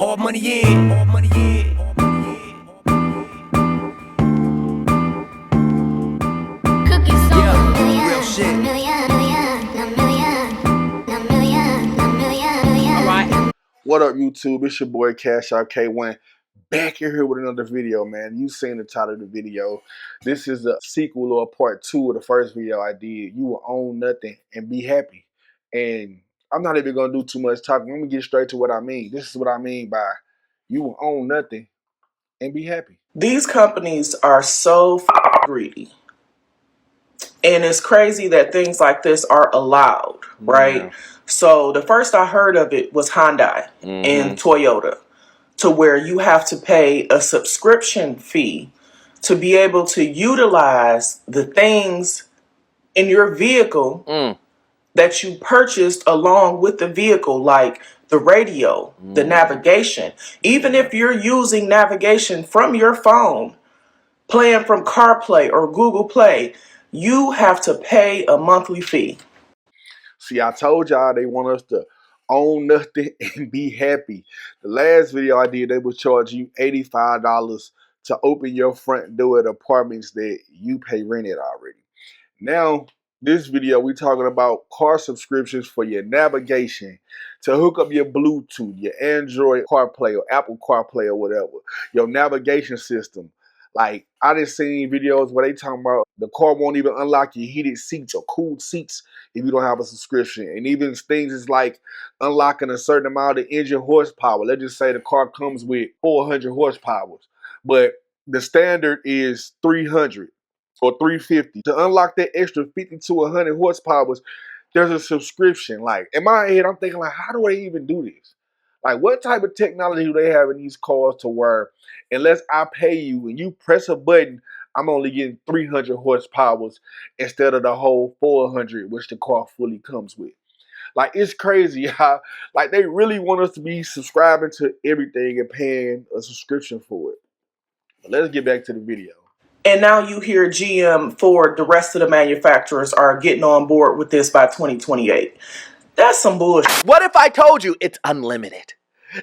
All money in, all money in, all money in. Yeah, real shit. Alright. What up, YouTube? It's your boy Cash Out K1 back here with another video, man. You seen the title of the video. This is a sequel or part 2 of the first video I did. You will own nothing and be happy. And I'm not even gonna do too much talking. Let me get straight to what I mean. This is what I mean by you will own nothing and be happy. These companies are so greedy. And it's crazy that things like this are allowed, right? Yeah. So the first I heard of it was Hyundai and Toyota, to where you have to pay a subscription fee to be able to utilize the things in your vehicle that you purchased along with the vehicle, like the radio, the navigation. Even if you're using navigation from your phone, playing from CarPlay or Google Play, you have to pay a monthly fee. See, I told y'all they want us to own nothing and be happy. The last video I did, they would charge you $85 to open your front door at apartments that you pay rented already. Now, this video, we talking about car subscriptions for your navigation, to hook up your Bluetooth, your Android CarPlay or Apple CarPlay or whatever, your navigation system. Like, I done seen videos where they talking about the car won't even unlock your heated seats or cooled seats if you don't have a subscription. And even things is like unlocking a certain amount of engine horsepower. Let's just say the car comes with 400 horsepower, but the standard is 300 or 350. To unlock that extra 50 to 100 horsepower, there's a subscription. Like, in my head, I'm thinking, like, how do they even do this? Like, what type of technology do they have in these cars to where unless I pay you and you press a button, I'm only getting 300 horsepower instead of the whole 400, which the car fully comes with? Like, it's crazy how, like, they really want us to be subscribing to everything and paying a subscription for it. But let's get back to the video. And now you hear GM, Ford, the rest of the manufacturers are getting on board with this by 2028. That's some bullshit. What if I told you it's unlimited?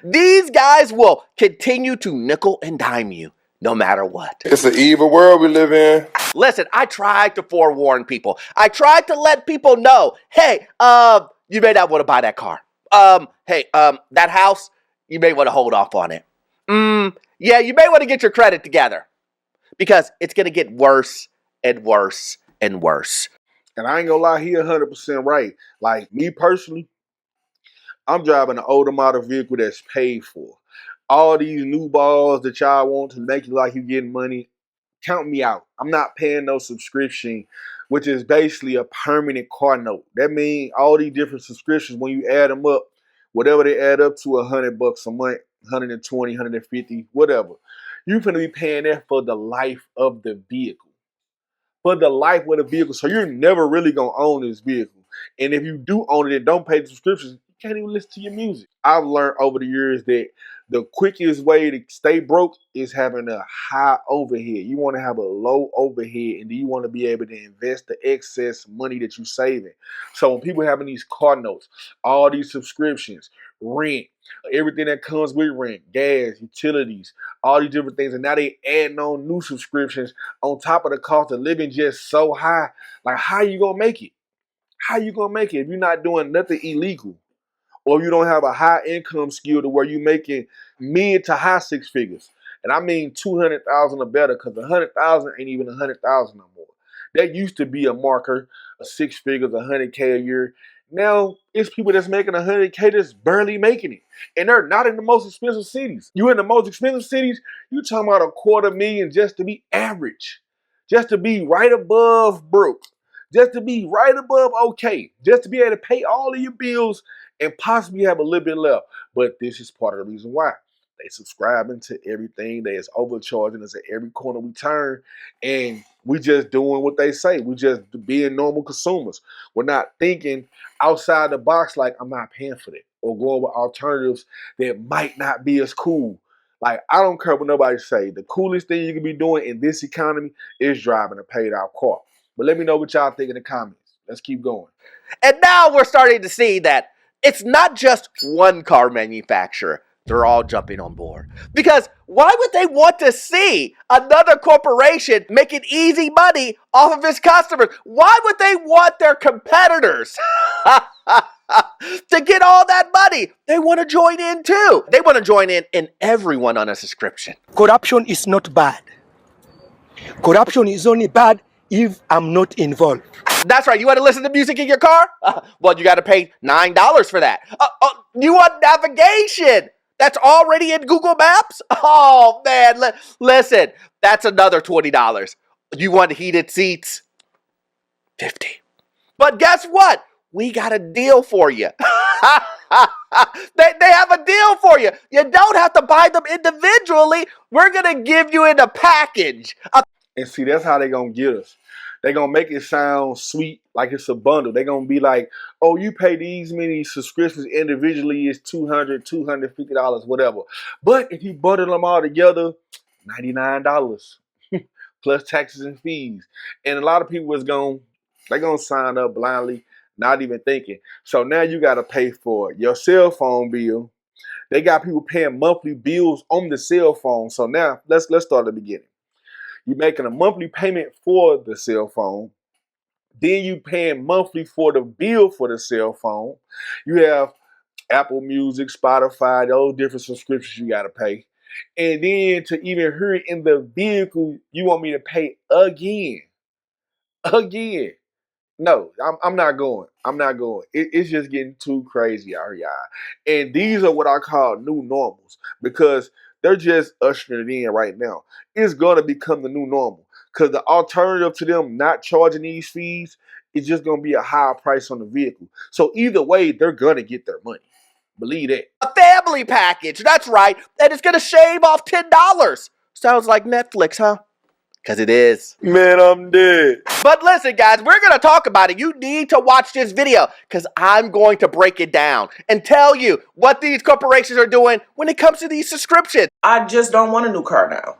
These guys will continue to nickel and dime you no matter what. It's an evil world we live in. Listen, I tried to forewarn people. I tried to let people know, hey, you may not want to buy that car. That house, you may want to hold off on it. Yeah, you may want to get your credit together because it's going to get worse and worse and worse. And I ain't gonna lie, he 100% right. Like, me personally, I'm driving an older model vehicle that's paid for. All these new balls that y'all want to make you like you getting money, count me out. I'm not paying no subscription, which is basically a permanent car note. That means all these different subscriptions, when you add them up, whatever they add up to $100 a month, 120, 150, whatever, you're gonna be paying that for the life of the vehicle. For the life of the vehicle. So you're never really gonna own this vehicle. And if you do own it and don't pay the subscriptions, you can't even listen to your music. I've learned over the years that the quickest way to stay broke is having a high overhead. You want to have a low overhead, and then you want to be able to invest the excess money that you're saving. So when people having these car notes, all these subscriptions, rent, everything that comes with rent, gas, utilities, all these different things, and now they adding on new subscriptions on top of the cost of living just so high. Like, how you gonna make it? How you gonna make it if you're not doing nothing illegal? Or you don't have a high income skill to where you're making mid to high six figures. And I mean 200,000 or better, because 100,000 ain't even 100,000 no more. That used to be a marker, a six figures, 100K a year. Now it's people that's making 100K that's barely making it. And they're not in the most expensive cities. You in the most expensive cities, you talking about $250,000 just to be average. Just to be right above broke. Just to be right above okay. Just to be able to pay all of your bills and possibly have a little bit left. But this is part of the reason why. They subscribing to everything. They is overcharging us at every corner we turn. And we just doing what they say. We just being normal consumers. We're not thinking outside the box like, I'm not paying for that. Or going with alternatives that might not be as cool. Like, I don't care what nobody say. The coolest thing you can be doing in this economy is driving a paid out car. But let me know what y'all think in the comments. Let's keep going. And now we're starting to see that it's not just one car manufacturer they're all jumping on board. Because why would they want to see another corporation making easy money off of its customers? Why would they want their competitors to get all that money? They want to join in too. They want to join in everyone on a subscription. Corruption is not bad. Corruption is only bad if I'm not involved. That's right. You want to listen to music in your car? Well, you got to pay $9 for that. You want navigation? That's already in Google Maps? Oh, man. Listen, that's another $20. You want heated seats? $50. But guess what? We got a deal for you. They have a deal for you. You don't have to buy them individually. We're going to give you in a package. And see, that's how they gonna get us. They gonna make it sound sweet, like it's a bundle. They gonna be like, oh, you pay these many subscriptions individually, it's $200, $250, whatever. But if you bundle them all together, $99 plus taxes and fees. And a lot of people they gonna sign up blindly, not even thinking. So now you gotta pay for your cell phone bill. They got people paying monthly bills on the cell phone. So now let's start at the beginning. You're making a monthly payment for the cell phone. Then you paying monthly for the bill for the cell phone. You have Apple Music, Spotify, those different subscriptions you got to pay. And then to even hear it in the vehicle, you want me to pay again. Again. No, I'm not going. I'm not going. It's just getting too crazy out here, y'all. And these are what I call new normals because they're just ushering it in right now. It's going to become the new normal because the alternative to them not charging these fees is just going to be a higher price on the vehicle. So either way, they're going to get their money. Believe that. A family package. That's right. And it's going to shave off $10. Sounds like Netflix, huh? Because it is. Man, I'm dead. But listen, guys, we're going to talk about it. You need to watch this video because I'm going to break it down and tell you what these corporations are doing when it comes to these subscriptions. I just don't want a new car now.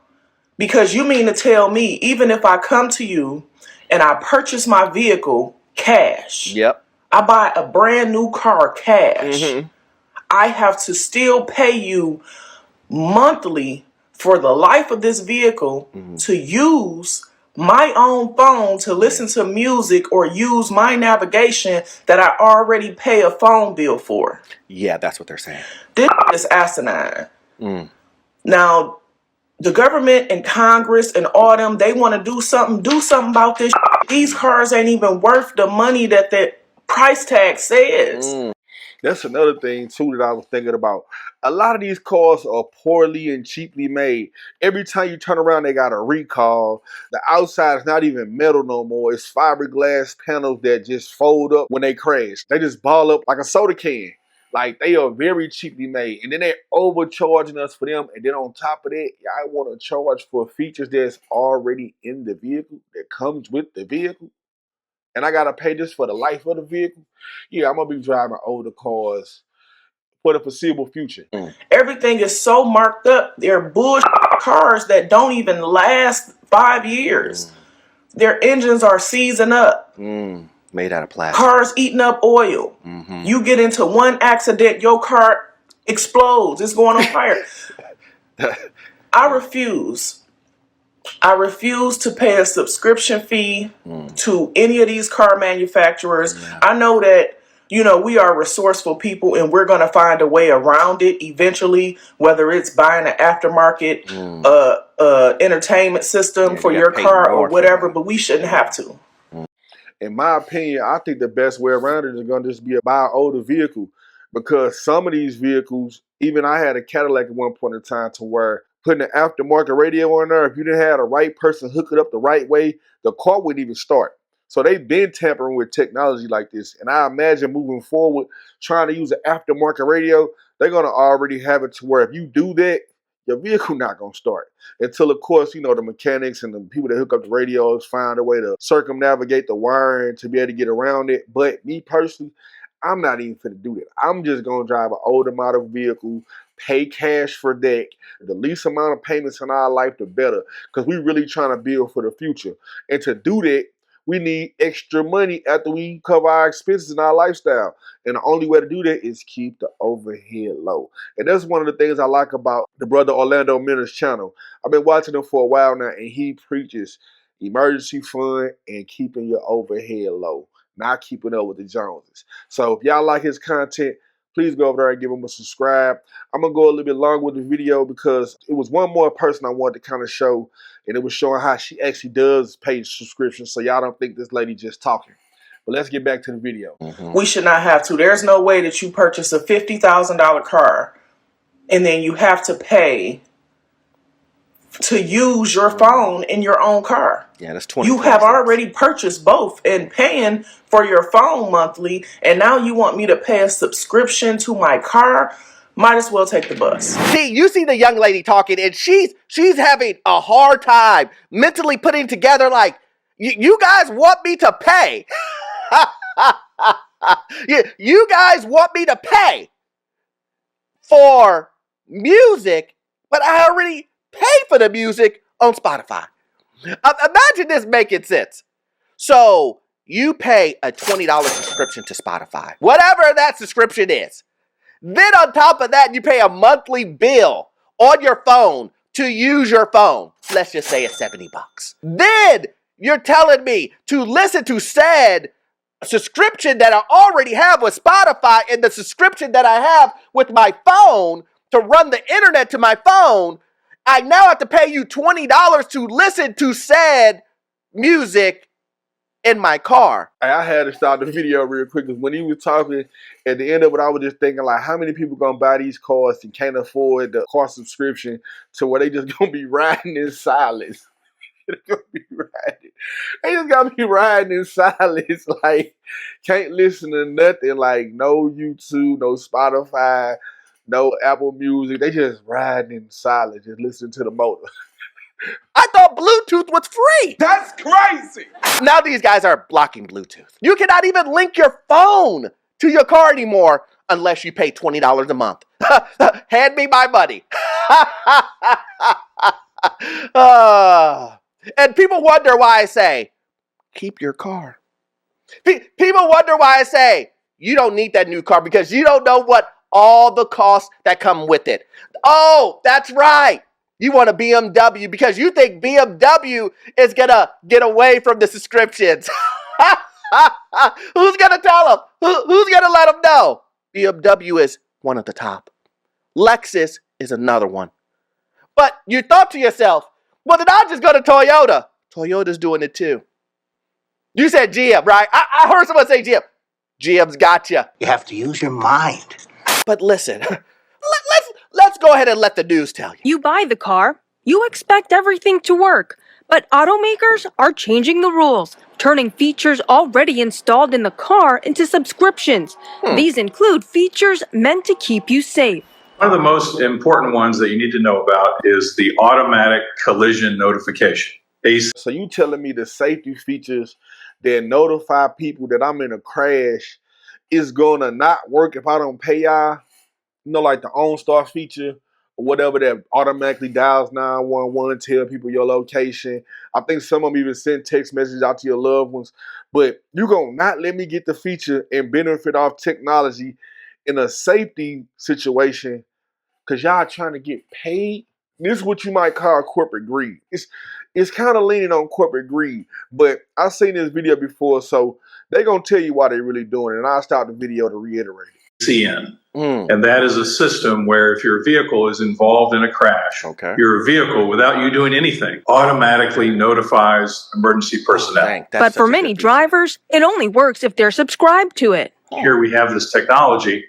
Because you mean to tell me, even if I come to you and I purchase my vehicle cash, Yep. I buy a brand new car cash, I have to still pay you monthly for the life of this vehicle to use my own phone to listen to music or use my navigation that I already pay a phone bill for. Yeah, that's what they're saying. This is asinine. Now, the government and Congress and all them, they want to do something about this. These cars ain't even worth the money that the price tag says. That's another thing, too, that I was thinking about. A lot of these cars are poorly and cheaply made. Every time you turn around, they got a recall. The outside is not even metal no more. It's fiberglass panels that just fold up when they crash. They just ball up like a soda can. Like, they are very cheaply made. And then they're overcharging us for them. And then on top of that, y'all want to charge for features that's already in the vehicle, that comes with the vehicle. And I gotta pay this for the life of the vehicle. Yeah, I'm gonna be driving older cars for the foreseeable future. Everything is so marked up. They're bullshit cars that don't even last 5 years. Their engines are seizing up. Made out of plastic. Cars eating up oil. You get into one accident, your car explodes. It's going on fire. I refuse to pay a subscription fee to any of these car manufacturers. I know that, we are resourceful people and we're going to find a way around it eventually, whether it's buying an aftermarket entertainment system for your car or whatever, but we shouldn't have to. In my opinion, I think the best way around it is going to just be to buy an older vehicle because some of these vehicles, even I had a Cadillac at one point in time to where putting an aftermarket radio on there, if you didn't have the right person hook it up the right way, the car wouldn't even start. So they've been tampering with technology like this. And I imagine moving forward, trying to use an aftermarket radio, they're going to already have it to where if you do that, your vehicle not going to start. Until, of course, the mechanics and the people that hook up the radios find a way to circumnavigate the wiring to be able to get around it. But me personally, I'm not even finna do that. I'm just going to drive an older model vehicle, pay cash for that. The least amount of payments in our life, the better. Because we really trying to build for the future. And to do that, we need extra money after we cover our expenses and our lifestyle. And the only way to do that is keep the overhead low. And that's one of the things I like about the brother Orlando Miller's channel. I've been watching him for a while now, and he preaches emergency fund and keeping your overhead low, not keeping up with the Joneses. So if y'all like his content, please go over there and give him a subscribe. I'm going to go a little bit long with the video because it was one more person I wanted to kind of show, and it was showing how she actually does pay subscriptions, so y'all don't think this lady just talking. But let's get back to the video. We should not have to. There's no way that you purchase a $50,000 car and then you have to pay to use your phone in your own car. Yeah, that's 20. You have already purchased both and paying for your phone monthly, and now you want me to pay a subscription to my car? Might as well take the bus. See, you see the young lady talking, and she's having a hard time mentally putting together, like, you guys want me to pay. You guys want me to pay for music, but I already pay for the music on Spotify. Imagine this making sense. So you pay a $20 subscription to Spotify, whatever that subscription is. Then on top of that, you pay a monthly bill on your phone to use your phone. Let's just say it's $70. Then you're telling me to listen to said subscription that I already have with Spotify and the subscription that I have with my phone to run the internet to my phone. I now have to pay you $20 to listen to said music in my car. I had to stop the video real quick because when he was talking at the end of it, I was just thinking, like, how many people gonna buy these cars and can't afford the car subscription to where they just gonna be riding in silence? They just gotta be riding in silence, like, can't listen to nothing, like no YouTube, no Spotify, no Apple Music. They just riding in silence, just listening to the motor. I thought Bluetooth was free. That's crazy. Now these guys are blocking Bluetooth. You cannot even link your phone to your car anymore unless you pay $20 a month. Hand me my money. And people wonder why I say, keep your car. People wonder why I say, you don't need that new car because you don't know what all the costs that come with it. Oh, that's right. You want a BMW because you think BMW is going to get away from the subscriptions. Who's going to tell them? Who's going to let them know? BMW is one at the top. Lexus is another one. But you thought to yourself, well, then I'll just go to Toyota. Toyota's doing it too. You said GM, right? I heard someone say GM. GM's got you. You have to use your mind. But listen, let's go ahead and let the news tell you. You buy the car, you expect everything to work. But automakers are changing the rules, turning features already installed in the car into subscriptions. These include features meant to keep you safe. One of the most important ones that you need to know about is the automatic collision notification. So you telling me the safety features that notify people that I'm in a crash is gonna not work if I don't pay y'all? You know, like the OnStar feature or whatever that automatically dials 911, tell people your location. I think some of them even send text messages out to your loved ones. But you gonna not let me get the feature and benefit off technology in a safety situation because y'all trying to get paid? This is what you might call corporate greed. It's kind of leaning on corporate greed, but I've seen this video before, so they're going to tell you why they're really doing it, and I'll start the video to reiterate it. CN. And that is a system where if your vehicle is involved in a crash, your vehicle, without you doing anything, automatically notifies emergency personnel. But for many drivers, it only works if they're subscribed to it. Here we have this technology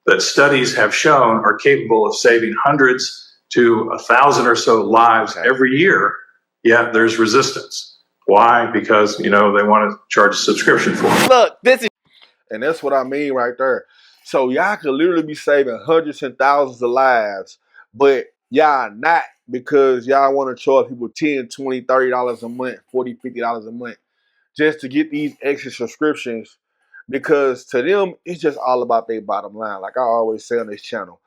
that studies have shown are capable of saving hundreds to 1,000 or so lives every year, yet there's resistance. Why? Because, they want to charge a subscription for it. Look, this is... And that's what I mean right there. So y'all could literally be saving hundreds and thousands of lives, but y'all not because y'all want to charge people $10, $20, $30 a month, $40, $50 a month just to get these extra subscriptions because to them, it's just all about their bottom line. Like I always say on this channel,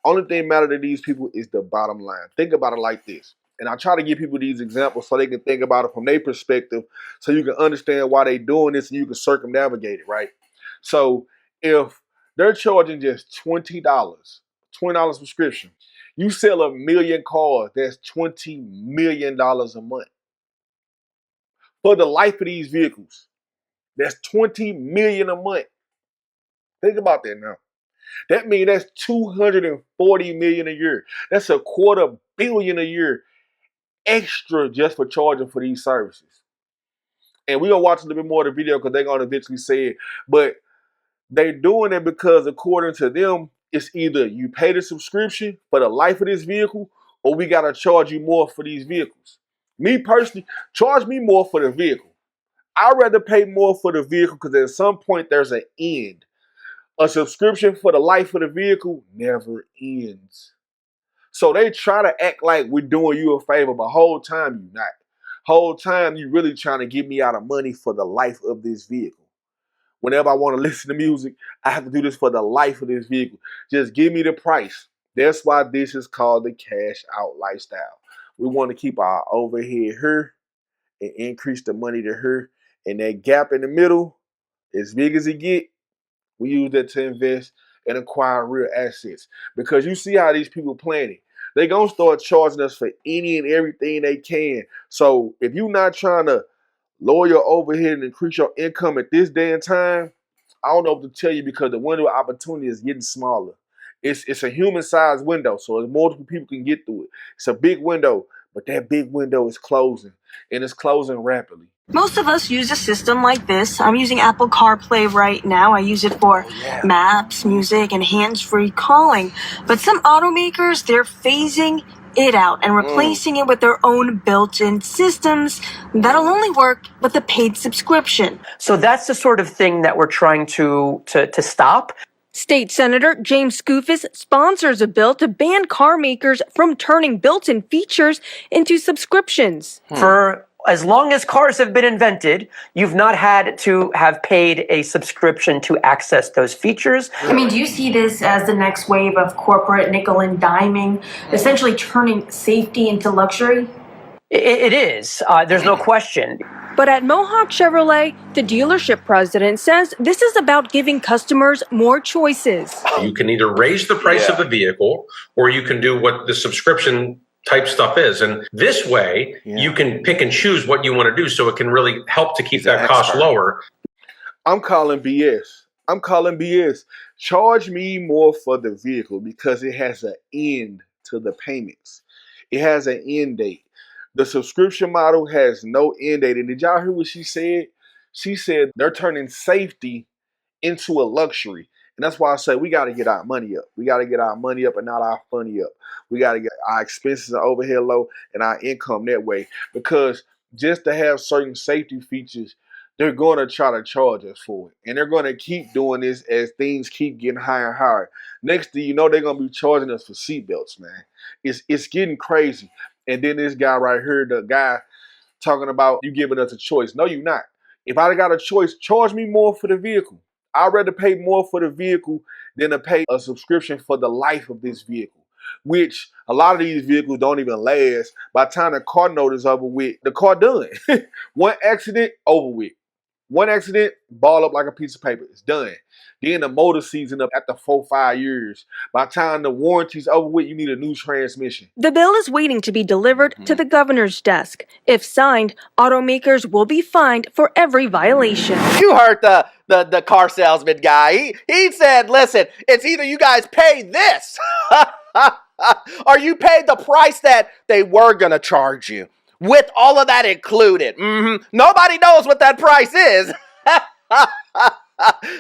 only thing matter to these people is the bottom line. Think about it like this. And I try to give people these examples so they can think about it from their perspective, so you can understand why they're doing this and you can circumnavigate it, right? So if they're charging just $20 subscription, you sell 1 million cars, that's $20 million a month. For the life of these vehicles, that's $20 million a month. Think about that now. That means that's $240 million a year. That's $250 million a year extra just for charging for these services. And we're gonna watch a little bit more of the video because they're gonna eventually say it. But they're doing it because according to them, it's either you pay the subscription for the life of this vehicle, or we gotta charge you more for these vehicles. Me personally, charge me more for the vehicle. I'd rather pay more for the vehicle because at some point there's an end. A subscription for the life of the vehicle never ends. So they try to act like we're doing you a favor, but whole time you not. Whole time you really trying to get me out of money for the life of this vehicle. Whenever I want to listen to music, I have to do this for the life of this vehicle. Just give me the price. That's why this is called the cash out lifestyle. We want to keep our overhead here and increase the money to her. And that gap in the middle, as big as it get, we use that to invest and acquire real assets. Because you see how these people plan it. They gonna start charging us for any and everything they can. So if you're not trying to lower your overhead and increase your income at this day and time, I don't know what to tell you because the window of opportunity is getting smaller. It's a human-sized window, so multiple people can get through it. It's a big window, but that big window is closing, and it's closing rapidly. Most of us use a system like this. I'm using Apple CarPlay right now. I use it for maps, music, and hands-free calling. But some automakers, they're phasing it out and replacing it with their own built-in systems that'll only work with a paid subscription. So that's the sort of thing that we're trying to stop. State Senator James Skoufis sponsors a bill to ban car makers from turning built-in features into subscriptions. For as long as cars have been invented, you've not had to have paid a subscription to access those features. I mean, do you see this as the next wave of corporate nickel and diming, essentially turning safety into luxury? It is. There's no question. But at Mohawk Chevrolet, the dealership president says this is about giving customers more choices. You can either raise the price of the vehicle or you can do what the subscription type stuff is. And this way, you can pick and choose what you want to do so it can really help to keep that cost lower. I'm calling BS. I'm calling BS. Charge me more for the vehicle because it has an end to the payments. It has an end date. The subscription model has no end date. And did y'all hear what she said? She said they're turning safety into a luxury. And that's why I say we got to get our money up. We got to get our money up and not our funny up. We got to get our expenses and overhead low and our income that way. Because just to have certain safety features, they're going to try to charge us for it. And they're going to keep doing this as things keep getting higher and higher. Next thing you know, they're going to be charging us for seatbelts, man. It's getting crazy. And then this guy right here, the guy talking about you giving us a choice. No, you're not. If I got a choice, charge me more for the vehicle. I'd rather pay more for the vehicle than to pay a subscription for the life of this vehicle, which a lot of these vehicles don't even last. By the time the car note is over with, the car done. One accident, over with. One accident, ball up like a piece of paper. It's done. Then the motor season up after 4-5 years. By the time the warranty's over with, you need a new transmission. The bill is waiting to be delivered to the governor's desk. If signed, automakers will be fined for every violation. You heard the car salesman guy. He said, listen, it's either you guys pay this or you pay the price that they were going to charge you. With all of that included. Nobody knows what that price is.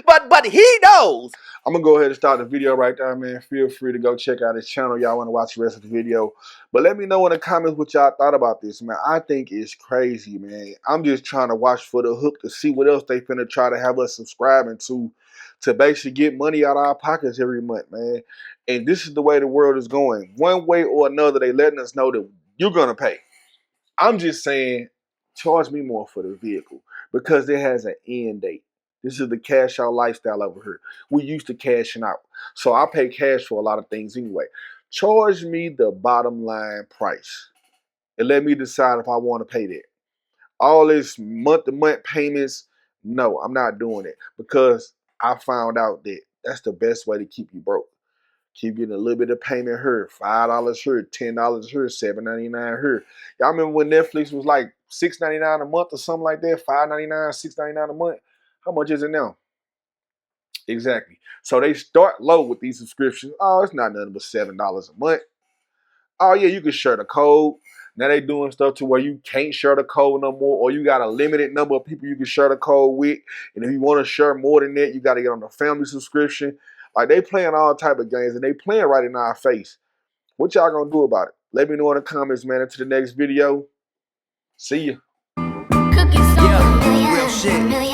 but he knows. I'm going to go ahead and start the video right there, man. Feel free to go check out his channel. Y'all want to watch the rest of the video. But let me know in the comments what y'all thought about this, man. I think it's crazy, man. I'm just trying to watch for the hook to see what else they finna try to have us subscribing to basically get money out of our pockets every month, man. And this is the way the world is going. One way or another, they letting us know that you're going to pay. I'm just saying, charge me more for the vehicle because it has an end date. This is the cash out lifestyle over here. We used to cashing out. So I pay cash for a lot of things anyway. Charge me the bottom line price. and let me decide if I want to pay that. All this month-to-month payments, no, I'm not doing it, because I found out that that's the best way to keep you broke. Keep getting a little bit of payment here, $5 here, $10 here, $7.99 here. Y'all remember when Netflix was like $6.99 a month or something like that? $5.99, $6.99 a month. How much is it now? Exactly. So they start low with these subscriptions. Oh, it's not nothing but $7 a month. Oh yeah, you can share the code. Now they doing stuff to where you can't share the code no more, or you got a limited number of people you can share the code with. And if you want to share more than that, you got to get on the family subscription. Like, they playing all type of games, and they playing right in our face. What y'all gonna do about it? Let me know in the comments, man. Until the next video. See ya. Yeah, real shit.